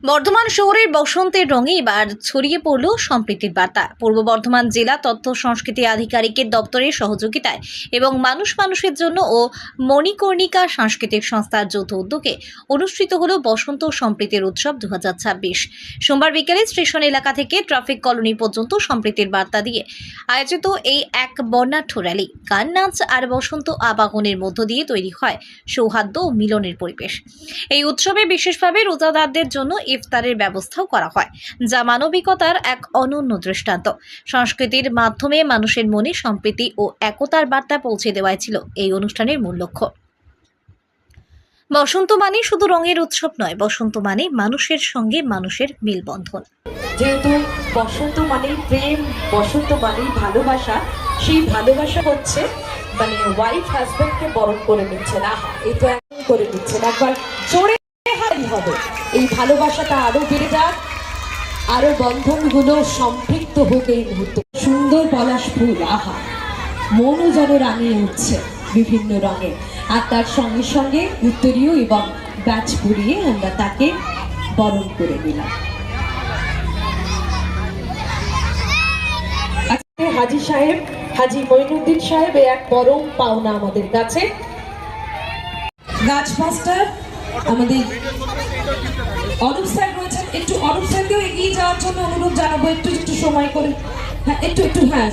বর্ধমান শহরের বসন্তের রঙে এবার ছড়িয়ে পড়ল সম্প্রীতির বার্তা। পূর্ব বর্ধমান জেলা তথ্য সংস্কৃতি আধিকারিকের দপ্তরের সহযোগিতায় এবং মানুষের জন্য ও মণিকর্ণিকা সাংস্কৃতিক সংস্থার যৌথ উদ্যোগে অনুষ্ঠিত হল বসন্ত সম্প্রীতির উৎসব 2026। সোমবার বিকেলে স্টেশন এলাকা থেকে ট্রাফিক কলোনি পর্যন্ত সম্প্রীতির বার্তা দিয়ে আয়োজিত এই এক বর্ণাঢ্য র্যালি, গান, নাচ আর বসন্ত আবাহনের মধ্য দিয়ে তৈরি হয় সৌহার্দ্য ও মিলনের পরিবেশ। এই উৎসবে বিশেষভাবে রোজাদারদের জন্য ইফতারের ব্যবস্থাও করা হয়, যা মানবিকতার এক অনন্য দৃষ্টান্ত। সংস্কৃতির মাধ্যমে মানুষের মনে সম্প্রীতি ও একতার বার্তা পৌঁছে দেওয়াই ছিল এই অনুষ্ঠানের মূল লক্ষ্য। বসন্ত মানে শুধু রঙের উৎসব নয়, বসন্ত মানে মানুষের সঙ্গে মানুষের মেলবন্ধন। যেহেতু বসন্ত মানে প্রেম, বসন্ত মানে ভালোবাসা, সেই ভালোবাসা হচ্ছে মানে ওয়াইফ হাজব্যান্ডকে বরণ করে নিচ্ছেন, আহা এই তো একদম করে নিচ্ছেন। একবার জোরে হাই হবে, এই ভালোবাসাটা আরো বেড়ে যাক, আরো বন্ধনগুলো সম্পৃক্ত হোক এই মুহূর্তে। সুন্দর পলাশ ফুল, আহা মনও যেন রাঙিয়ে উঠছে বিভিন্ন রঙে, আর তার সঙ্গে সঙ্গে উত্তরীয় এবং ব্যাচ পরিয়ে আমরা তাকে বরণ করে নিলাম। আজকে হাজী সাহেব, হাজী মঈনুদ্দিন সাহেব এক পরম পাওনা আমাদের কাছে। গাছ মাস্টার আমাদের অরূপ স্যার রয়েছেন, একটু অরূপ স্যারকেও এগিয়ে যাওয়ার জন্য অনুরোধ জানাবো, একটু সময় করে। হ্যাঁ একটু হ্যাঁ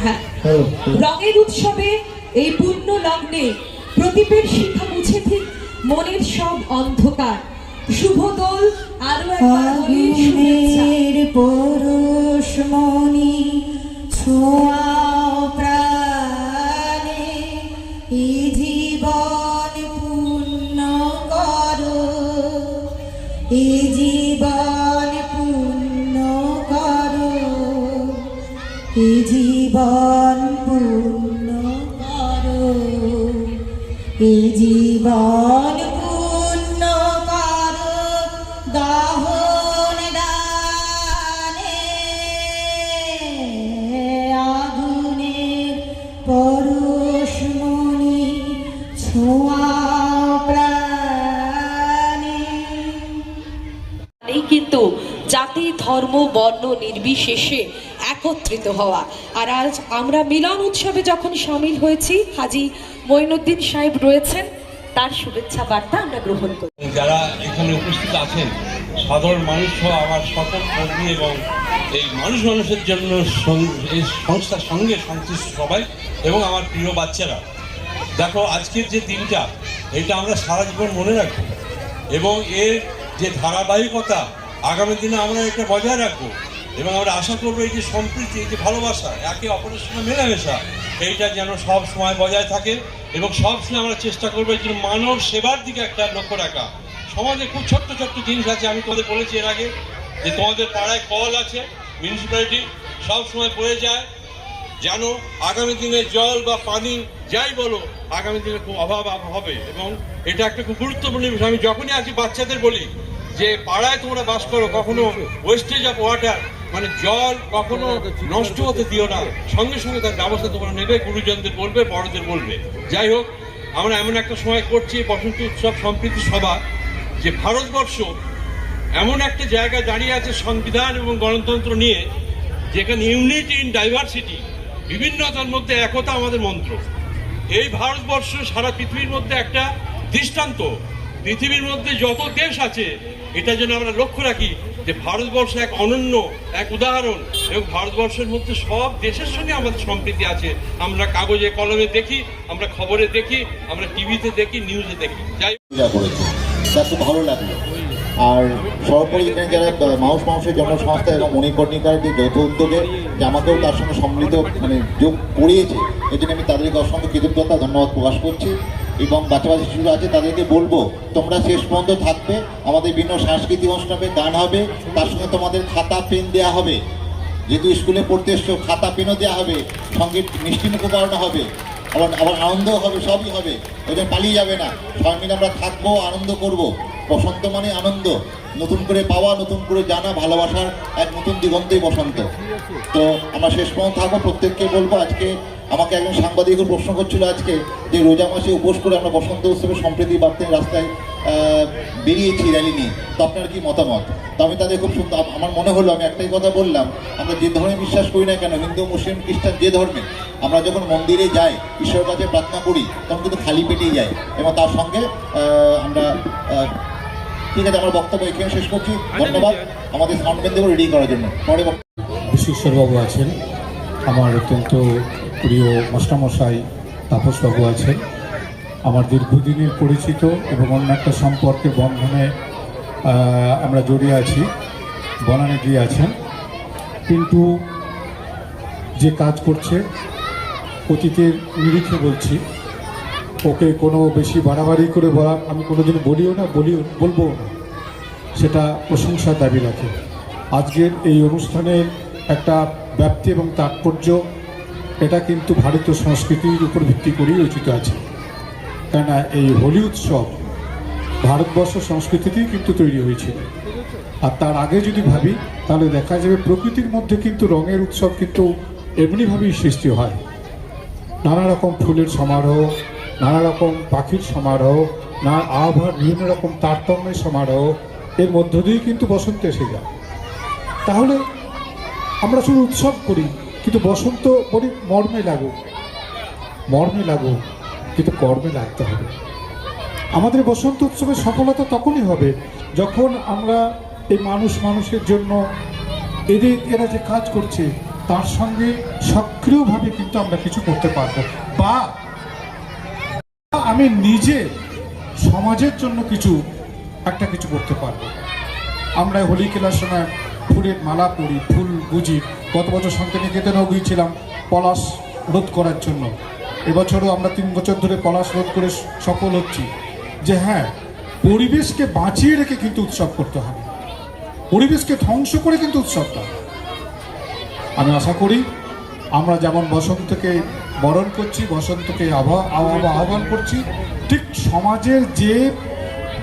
হ্যাঁ। রঙের উৎসবে এই পূর্ণ লগ্নে প্রদীপের শিখা মুছে ঠিক মনের সব অন্ধকার। শুভ দোল আরো একবার হোলির শুভেচ্ছা। পরশমণি ছোঁয়াও প্রাণে, এ জীবন পূর্ণ করো, এ জীবন পূর্ণ করো, এ জীবন পূর্ণ করো, এ জীবন পূর্ণ করো। দাহন দানে আগুনের পরশমণি ছোঁয়াও প্রাণে। এই কিন্তু জাতি, ধর্ম, বর্ণ নির্বিশেষে একত্রিত হওয়া। আর আজ আমরা মিলন উৎসবে যখন সামিল হয়েছি, হাজী মঈনুদ্দিন সাহেব রয়েছেন, তার শুভেচ্ছা বার্তা আমরা গ্রহণ করি। যারা এখানে উপস্থিত আছেন, সাধারণ মানুষ সহ আমার সকল কর্মী এবং এই মানুষের জন্য এই সংস্থার সঙ্গে সংশ্লিষ্ট সবাই এবং আমার প্রিয় বাচ্চারা, দেখো আজকের যে দিনটা, এটা আমরা সারা জীবন মনে রাখবো এবং এর যে ধারাবাহিকতা আগামী দিনে আমরা এটা বজায় রাখবো এবং আমরা আশা করবো এই যে সম্প্রীতি, এই যে ভালোবাসা, একে অপরের সঙ্গে মেলামেশা, এইটা যেন সব সময় বজায় থাকে এবং সব সময় আমরা চেষ্টা করবো যে মানব সেবার দিকে একটা লক্ষ্য রাখা। সমাজে খুব ছোট্ট জিনিস আছে, আমি তোমাদের বলেছি এর আগে যে তোমাদের পাড়ায় কল আছে, মিউনিসিপ্যালিটি সব সময় বয়ে যায়, যেন আগামী দিনে জল বা পানি যাই বলো আগামী দিনে খুব অভাব হবে এবং এটা একটা খুব গুরুত্বপূর্ণ বিষয়। আমি যখনই আছি বাচ্চাদের বলি যে পাড়ায় তোমরা বাস করো, কখনো ওয়েস্টেজ অফ ওয়াটার মানে জল কখনো নষ্ট হতে দিও না, সঙ্গে সঙ্গে তার ব্যবস্থা তোমরা নেবে, গুরুজনদের বলবে, বড়দের বলবে। যাই হোক, আমরা এমন একটা সময় করছি বসন্ত উৎসব সম্প্রীতি সভা, যে ভারতবর্ষ এমন একটা জায়গায় দাঁড়িয়ে আছে সংবিধান এবং গণতন্ত্র নিয়ে, যেখানে ইউনিটি ইন ডাইভার্সিটি, বিভিন্নতার মধ্যে একতা আমাদের মন্ত্র। এই ভারতবর্ষ সারা পৃথিবীর মধ্যে একটা দৃষ্টান্ত। পৃথিবীর মধ্যে যত দেশ আছে, এটা যেন আমরা লক্ষ্য রাখি যে ভারতবর্ষ এক অনন্য এক উদাহরণ এবং ভারতবর্ষের মধ্যে সব দেশের সঙ্গে আমাদের সম্প্রীতি আছে। আমরা কাগজে কলমে দেখি, আমরা খবরে দেখি, আমরা টিভিতে দেখি, নিউজে দেখি। যাই খুব ভালো লাগলো। আর সর্বোপরি এখানে যারা মানুষের জনসংস্থা এবং মণিকর্ণিকার যে যৌথ উদ্যোগে যে আমাকেও তার সঙ্গে সম্মিলিত মানে যোগ করিয়েছে, এই জন্য আমি তাদেরকে অসংখ্য কৃতজ্ঞতা ধন্যবাদ প্রকাশ করছি। এবং বাচ্চা শিশুরা আছে তাদেরকে বলবো, তোমরা শেষ পর্যন্ত থাকবে, আমাদের বিভিন্ন সাংস্কৃতিক অনুষ্ঠানে গান হবে, তার সঙ্গে তোমাদের খাতা পেন দেওয়া হবে, যেহেতু স্কুলে পড়তে এসছো খাতা পেনও দেওয়া হবে, সঙ্গে মিষ্টি মুখ করানো হবে, আবার আনন্দ হবে, সবই হবে, ওদের পালিয়ে যাবে না, সবাই মিলে আমরা থাকবো, আনন্দ করব। বসন্ত মানে আনন্দ, নতুন করে পাওয়া, নতুন করে জানা, ভালোবাসার এক নতুন দিগন্তেই বসন্ত। তো আমরা শেষ পর্যন্ত থাকবো। প্রত্যেককে বলবো, আজকে আমাকে একজন সাংবাদিক প্রশ্ন করছিল আজকে যে রোজা মাসে উপোস করে আমরা বসন্ত উৎসবে সম্প্রীতি বার্তা রাস্তায় বেরিয়েছি র্যালি নিয়ে, তো আপনার কি মতামত? তো আমি তাদের খুব সুন্দর, আমার মনে হলো, আমি একটাই কথা বললাম, আমরা যে ধর্মে বিশ্বাস করি না কেন, হিন্দু মুসলিম খ্রিস্টান যে ধর্মে, আমরা যখন মন্দিরে যাই ঈশ্বরের কাছে প্রার্থনা করি তখন কিন্তু খালি পেটেই যাই, এবং তার সঙ্গে আমরা ঠিক আছে, আমার বক্তব্য এখানে শেষ করছি। ধন্যবাদ আমাদের সাউন্ডম্যানদেরও রেডি করার জন্য। পরে বিশ্বেশ্বরবাবু আছেন, আমার অত্যন্ত প্রিয় মাস্টারমশাই তাপসবাবু আছেন, আমার দীর্ঘদিনের পরিচিত এবং অন্য একটা সম্পর্কের বন্ধনে আমরা জড়িয়ে আছি। বনানীজি আছেন, কিন্তু যে কাজ করছে অতীতের নিরিখে বলছি, ওকে কোনো বেশি বাড়াবাড়ি করে বলা আমি কোনোদিন বলবো না, সেটা প্রশংসার দাবি রাখে। আজকের এই অনুষ্ঠানের একটা ব্যাপ্তি এবং তাৎপর্য, এটা কিন্তু ভারতীয় সংস্কৃতির উপর ভিত্তি করেই রচিত আছে। কেননা এই হোলি উৎসব ভারতবর্ষ সংস্কৃতিতেই কিন্তু তৈরি হয়েছিল। আর তার আগে যদি ভাবি তাহলে দেখা যাবে প্রকৃতির মধ্যে কিন্তু রঙের উৎসব কিন্তু এমনিভাবেই সৃষ্টি হয়। নানা রকম ফুলের সমারোহ, নানা রকম পাখির সমারোহ, আবহাওয়ার বিভিন্ন রকম তারতম্যের সমারোহ, এর মধ্য দিয়েই কিন্তু বসন্ত এসে যায়। তাহলে আমরা শুধু উৎসব করি, কিন্তু বসন্ত বলি মর্মে লাগুক, কিন্তু কর্মে লাগতে হবে। আমাদের বসন্ত উৎসবের সফলতা তখনই হবে যখন আমরা এই মানুষের জন্য এরা যে কাজ করছে তার সঙ্গে সক্রিয়ভাবে কিন্তু আমরা কিছু করতে পারবো, বা আমি নিজে সমাজের জন্য কিছু করতে পারবো। আমরা হোলি খেলার সময় ফুলের মালা পরি, ফুল বুঝি। গত বছর শান্তিনিকেতনেও গিয়েছিলাম পলাশ রোধ করার জন্য। এবছরও আমরা 3 বছর ধরে পলাশ রোধ করে সফল হচ্ছি যে হ্যাঁ, পরিবেশকে বাঁচিয়ে রেখে কিন্তু উৎসব করতে হবে, পরিবেশকে ধ্বংস করে কিন্তু উৎসবটা। আমি আশা করি আমরা যেমন বসন্তকে বরণ করছি, বসন্তকে আহ্বান করছি, ঠিক সমাজের যে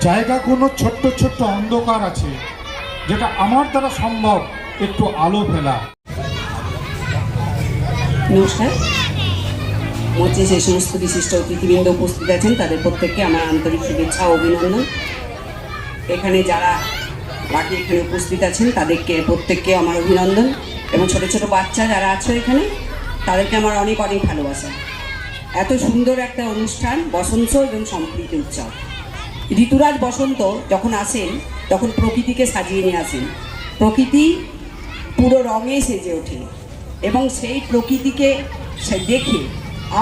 জায়গাগুলো ছোট্ট ছোট্ট অন্ধকার আছে, যেটা আমার দ্বারা সম্ভব একটু আলো ফেলা। নমস্কার। মঞ্চে যে সমস্ত বিশিষ্ট অতিথিবৃন্দ উপস্থিত আছেন তাদের প্রত্যেককে আমার আন্তরিক শুভেচ্ছা ও অভিনন্দন। এখানে যারা বাকি এখানে উপস্থিত আছেন তাদেরকে প্রত্যেককে আমার অভিনন্দন, এবং ছোট ছোট বাচ্চা যারা আছে এখানে তাদেরকে আমার অনেক অনেক ভালোবাসা। এত সুন্দর একটা অনুষ্ঠান, বসন্ত এবং সম্প্রীতি উৎসব। ঋতুরাজ বসন্ত যখন আসেন তখন প্রকৃতিকে সাজিয়ে নিয়ে আসেন, প্রকৃতি পুরো রঙে সেজে ওঠে, এবং সেই প্রকৃতিকে দেখে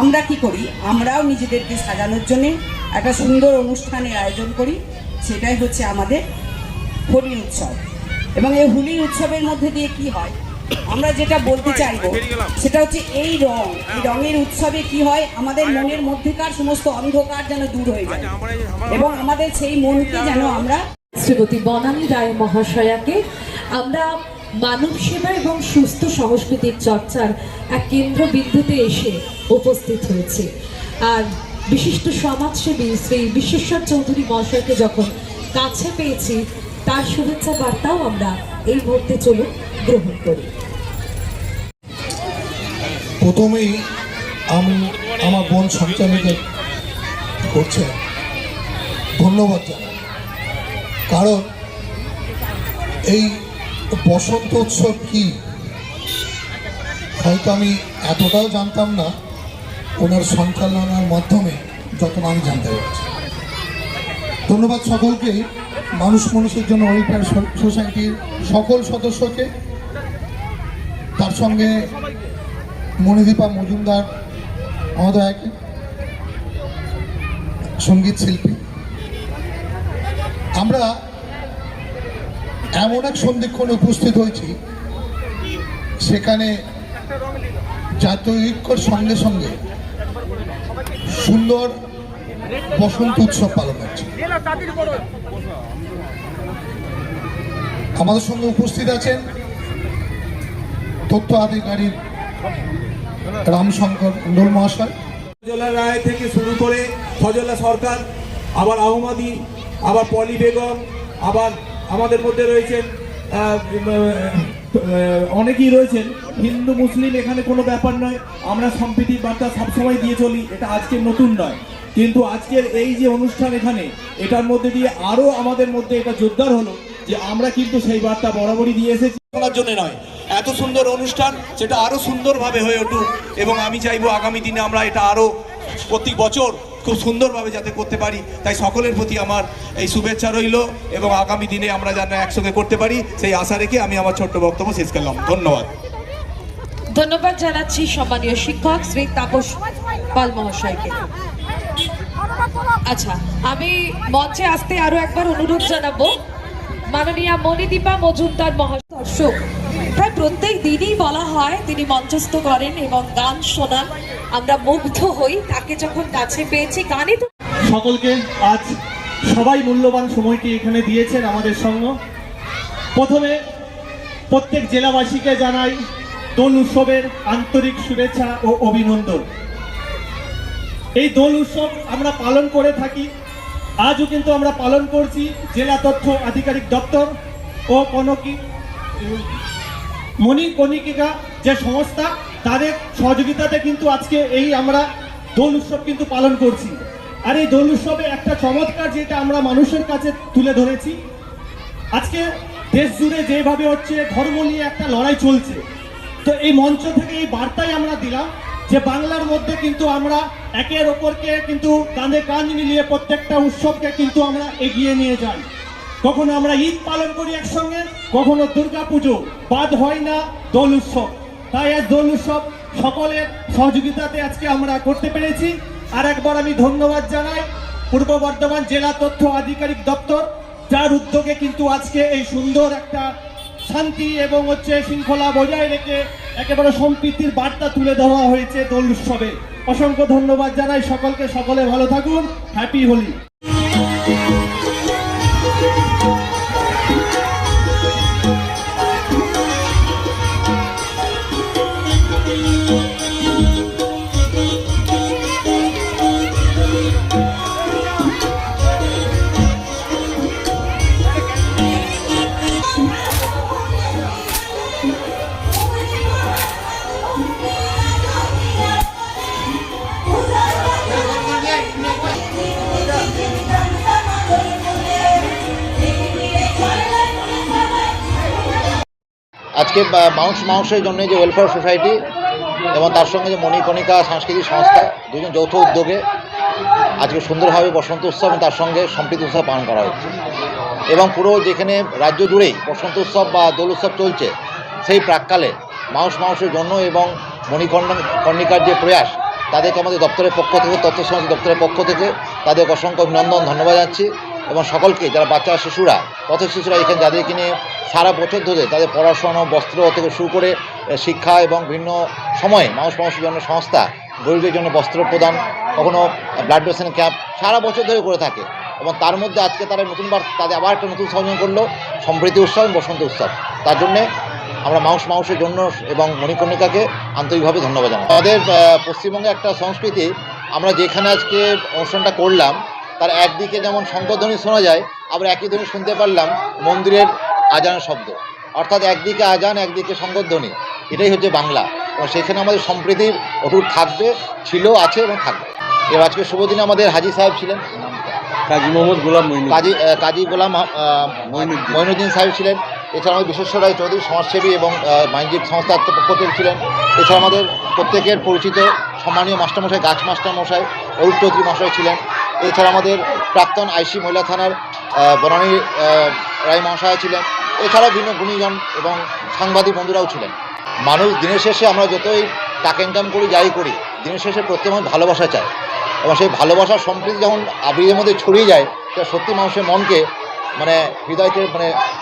আমরা কি করি, আমরাও নিজেদেরকে সাজানোর জন্যে একটা সুন্দর অনুষ্ঠানের আয়োজন করি। সেটাই হচ্ছে আমাদের হোলি উৎসব। এবং এই হোলি উৎসবের মধ্যে দিয়ে কি হয়, আমরা যেটা বলতে চাইবো সেটা হচ্ছে এই রঙের উৎসবে কি হয়, আমাদের মনের মধ্যেকার সমস্ত অন্ধকার যেন দূর হয়ে যায়, এবং আমাদের সেই মনকে যেন আমরা শ্রীমতী বনানী রায় মহাশয়াকে আমরা মানব সেবা এবং সুস্থ সংস্কৃতির চর্চার এক কেন্দ্রবিন্দুতে এসে উপস্থিত হয়েছে। আর বিশিষ্ট সমাজসেবী শ্রী বিশ্বেশ্বর চৌধুরী মহাশয়কে যখন কাছে পেয়েছি, তার শুভেচ্ছা বার্তাও আমরা এই মুহূর্তে চলুন গ্রহণ করি। প্রথমেই আমি আমার বোন সঞ্চালিকা করছে ধন্যবাদ জানাই, কারণ এই বসন্ত উৎসব কি হয়তো আমি এতটাও জানতাম না, ওনার সঞ্চালনার মাধ্যমে যতটা আমি জানতে পারছি। ধন্যবাদ সকলকেই, মানুষের জন্য ওয়েলফেয়ার সোসাইটির সকল সদস্যকে, তার সঙ্গে মণিদীপা মজুমদার মহোদয়কে, সঙ্গীত শিল্পী। আমরা এমন এক সন্ধিক্ষণে উপস্থিত হয়েছি, সেখানে জাতীয় ঐক্যর সঙ্গে সঙ্গে সুন্দর বসন্ত উৎসব পালন হচ্ছে। আমাদের সঙ্গে উপস্থিত আছেন তথ্য আধিকারিক রামশঙ্কর মন্ডল মহাশয়। ফজলা রায় থেকে শুরু করে ফজলা সরকার, আবার আহমদি, আবার পলি বেগম, আবার আমাদের মধ্যে রয়েছেন অনেকেই রয়েছেন। হিন্দু মুসলিম এখানে কোনো ব্যাপার নয়, আমরা সম্প্রীতির বার্তা সবসময় দিয়ে চলি, এটা আজকে নতুন নয়। কিন্তু আজকের এই যে অনুষ্ঠান এখানে, এটার মধ্যে দিয়ে আরো আমাদের মধ্যে এটা জোরদার হলো যে আমরা কিন্তু সেই বার্তা বরাবরই দিয়ে এসেছি। বলার জন্য নয়, এত সুন্দর অনুষ্ঠান সেটা আরো সুন্দরভাবে হয়ে উঠুক, এবং আমি চাইবো আগামী দিনে আমরা এটা আরো প্রতি বছর খুব সুন্দরভাবে যাতে করতে পারি। তাই সকলের প্রতি আমার এই শুভেচ্ছা রইল, এবং আগামী দিনে আমরা যেন একসঙ্গে করতে পারি সেই আশা রেখে আমি আমার ছোট্ট বক্তব্য শেষ করলাম। ধন্যবাদ। ধন্যবাদ জানাচ্ছি সম্মানীয় শিক্ষক শ্রী তাপস পাল মহাশয়কে। আচ্ছা, আমি মঞ্চে আসতে আরো একবার অনুরোধ জানাবো মাননীয়া মণিদীপা মজুমদার মহাশয়। দর্শক প্রায় প্রত্যেক দিনই বলা হয় তিনি মঞ্চস্থ করেন এবং গান শোনান, আমরা মুগ্ধ হই তাকে যখন কাছে পেয়েছি। গানে তো সকলকে আজ সবাই মূল্যবান সময়টি এখানে দিয়েছেন আমাদের সঙ্গে। প্রথমে প্রত্যেক জেলাবাসীকে জানাই দোল উৎসবের আন্তরিক শুভেচ্ছা ও অভিনন্দন। এই দোল উৎসব আমরা পালন করে থাকি, আজও কিন্তু আমরা পালন করছি। জেলা তথ্য আধিকারিক দপ্তর ও মণিকর্ণিকা যে সংস্থা, তাদের সহযোগিতাতে কিন্তু আজকে এই আমরা দোল উৎসব কিন্তু পালন করছি। আর এই দোল উৎসবে একটা চমৎকার যেটা আমরা মানুষের কাছে তুলে ধরেছি, আজকে দেশ জুড়ে যেভাবে হচ্ছে ধর্ম নিয়ে একটা লড়াই চলছে, তো এই মঞ্চ থেকে এই বার্তাই আমরা দিলাম যে বাংলার মধ্যে কিন্তু আমরা একের ওপরকে কিন্তু কাঁধে কাঁধ মিলিয়ে প্রত্যেকটা উৎসবকে কিন্তু আমরা এগিয়ে নিয়ে যাই। কখনো আমরা ঈদ পালন করি একসঙ্গে, কখনো দুর্গা পুজো, বাদ হয় না দোল উৎসব। তাই আজ দোল উৎসব সকলের সহযোগিতাতে আজকে আমরা করতে পেরেছি। আর একবার আমি ধন্যবাদ জানাই পূর্ব বর্ধমান জেলা তথ্য আধিকারিক দপ্তর, যার উদ্যোগে কিন্তু আজকে এই সুন্দর একটা শান্তি এবং শৃঙ্খলা বজায় রেখে একেবারে সম্প্রীতির বার্তা তুলে ধরা হয়েছে দোল উৎসবে। অসংখ্য ধন্যবাদ জানাই সকলকে। সকলে ভালো থাকুন। হ্যাপি হোলি। আজকে মানুষের জন্য যে ওয়েলফেয়ার সোসাইটি এবং তার সঙ্গে যে মণিকর্ণিকা সাংস্কৃতিক সংস্থা, দুজন যৌথ উদ্যোগে আজকে সুন্দরভাবে বসন্ত উৎসব এবং তার সঙ্গে সম্প্রীতি উৎসব পালন করা হচ্ছে। এবং যেখানে রাজ্য জুড়েই বসন্ত উৎসব বা দোল উৎসব চলছে, সেই প্রাককালে মানুষের জন্য এবং মণিকর্ণিকার যে প্রয়াস, তাদেরকে আমাদের দপ্তরের পক্ষ থেকে, তথ্য সমাজ দপ্তরের পক্ষ থেকে তাদের অসংখ্য অভিনন্দন, ধন্যবাদ জানাচ্ছি। এবং সকলকে, যারা বাচ্চা শিশুরা, পথের শিশুরা এখানে যাদেরকে নিয়ে সারা বছর ধরে তাদের পড়াশোনা, বস্ত্র থেকে শুরু করে শিক্ষা এবং বিভিন্ন সময়ে মানুষের জন্য সংস্থা গরিবদের জন্য বস্ত্র প্রদান, কখনো ব্লাড ডোনেশন ক্যাম্প সারা বছর ধরে করে থাকে। এবং তার মধ্যে আজকে তারা তাদের আবার একটা নতুন সংযোজন করলো সম্প্রীতি উৎসব এবং বসন্ত উৎসব। তার জন্যে আমরা মানুষের জন্য এবং মণিকর্ণিকাকে আন্তরিকভাবে ধন্যবাদ জানাই। আমাদের পশ্চিমবঙ্গে একটা সংস্কৃতি, আমরা যেখানে আজকে অনুষ্ঠানটা করলাম তার একদিকে যেমন শঙ্খধ্বনি শোনা যায়, আবার একই ধ্বনি শুনতে পারলাম মন্দিরের আজানের শব্দ। অর্থাৎ একদিকে আজান, একদিকে শঙ্খধ্বনি, এটাই হচ্ছে বাংলা। এবং সেখানে আমাদের সম্প্রীতির অটুট থাকবে, ছিল, আছে এবং থাকবে। এবার আজকে শুভ দিনে আমাদের হাজি সাহেব ছিলেন, কাজী গোলাম মঈনুদ্দিন সাহেব ছিলেন। এছাড়া আমাদের বিশেশ্বর রায় চৌধুরী সমাজসেবী এবং মাইনজিৎ সংস্থার পক্ষ থেকে ছিলেন। এছাড়া আমাদের প্রত্যেকের পরিচিত সম্মানীয় মাস্টারমশাই, গাছ মাস্টারমশাই অরূপ চৌধুরী মশাই ছিলেন। এছাড়া আমাদের প্রাক্তন আইসি মহিলা থানার বনানী রায় মহাশয় ছিলেন। এছাড়াও বিভিন্ন গুণীজন এবং সাংবাদিক বন্ধুরাও ছিলেন। মানুষ দিনের শেষে, আমরা যতই টাকা ইনকাম করি, যাই করি, দিনের শেষে প্রত্যেক মানুষ ভালোবাসা চায়। এবং সেই ভালোবাসার সম্প্রীতি যখন আবিরের মধ্যে ছড়িয়ে যায়, সেটা সত্যি মানুষের মনকে হৃদয়কে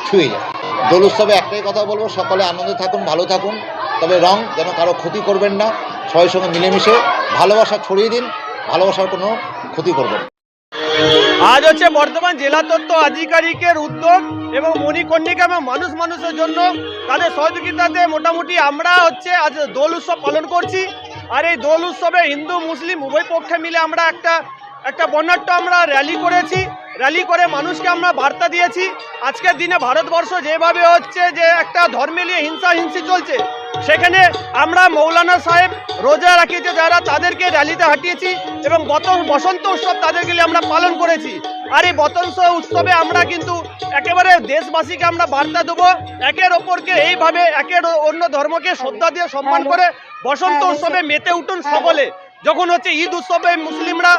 ছুঁয়ে যায়। দোল উৎসবে একটাই কথা বলবো, সকলে আনন্দে থাকুন, ভালো থাকুন, তবে রং যেন কারো ক্ষতি করবেন না। সবার সঙ্গে মিলেমিশে ভালোবাসা ছড়িয়ে দিন, ভালোবাসার কোনো ক্ষতি করবেন। আজ হচ্ছে বর্ধমান জেলা তথ্য আধিকারিকের উদ্যোগ এবং মণিকর্ণিকা এবং মানুষের জন্য তাদের সহযোগিতাতে মোটামুটি আমরা আজ দোল উৎসব পালন করছি। আর এই দোল উৎসবে হিন্দু মুসলিম উভয় পক্ষে মিলে আমরা একটা বর্ণাঢ্য আমরা র্যালি করেছি। র্যালি করে মানুষকে আমরা বার্তা দিয়েছি। আজকের দিনে ভারতবর্ষ যেভাবে হচ্ছে যে একটা ধর্মে নিয়ে হিংসা চলছে, সেখানে আমরা মৌলানা সাহেব রোজা রাখিয়েছে যারা, তাদেরকে র্যালিতে হাঁটিয়েছি এবং বসন্ত উৎসব তাদেরকে নিয়ে আমরা পালন করেছি। আর এই বসন্ত উৎসবে আমরা কিন্তু একেবারে দেশবাসীকে আমরা বার্তা দেবো, একের ওপরকে এইভাবে একের অন্য ধর্মকে শ্রদ্ধা দিয়ে সম্মান করে বসন্ত উৎসবে মেতে উঠুন সকলে। যখন হচ্ছে ঈদ উৎসবে মুসলিমরা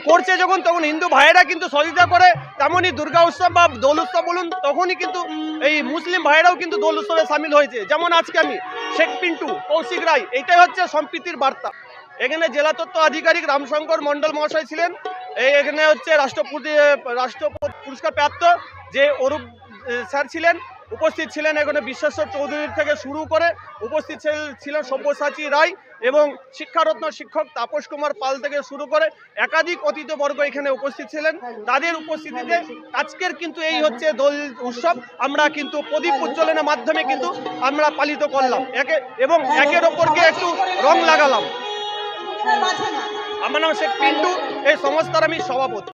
করছে যখন, তখন হিন্দু ভাইয়েরা কিন্তু সহযোগিতা করে, তেমনই দুর্গা উৎসব বা দোল উৎসব বলুন, তখনই কিন্তু এই মুসলিম ভাইয়েরাও কিন্তু দোল উৎসবে সামিল হয়েছে। যেমন আজকে আমি শেখ পিন্টু, কৌশিক রায়, এইটাই হচ্ছে সম্প্রীতির বার্তা। এখানে জেলা তথ্য আধিকারিক রামশঙ্কর মণ্ডল মহাশয় ছিলেন, এখানে হচ্ছে রাষ্ট্র পুরস্কার প্রাপ্ত যে অরূপ স্যার ছিলেন, উপস্থিত ছিলেন এখানে বিশ্বেশ্বর চৌধুরী থেকে শুরু করে উপস্থিত ছিলেন সব্যসাচী রায় এবং শিক্ষারত্ন শিক্ষক তাপস কুমার পাল থেকে শুরু করে একাধিক অতিথিবর্গ এখানে উপস্থিত ছিলেন। তাদের উপস্থিতিতে আজকের কিন্তু এই হচ্ছে দোল উৎসব আমরা কিন্তু প্রদীপ উজ্জ্বলনের মাধ্যমে কিন্তু আমরা পালিত করলাম এবং একের ওপরকে একটু রং লাগালাম। আমার নাম শেখ পিন্টু, এই সংস্থার আমি সভাপতি।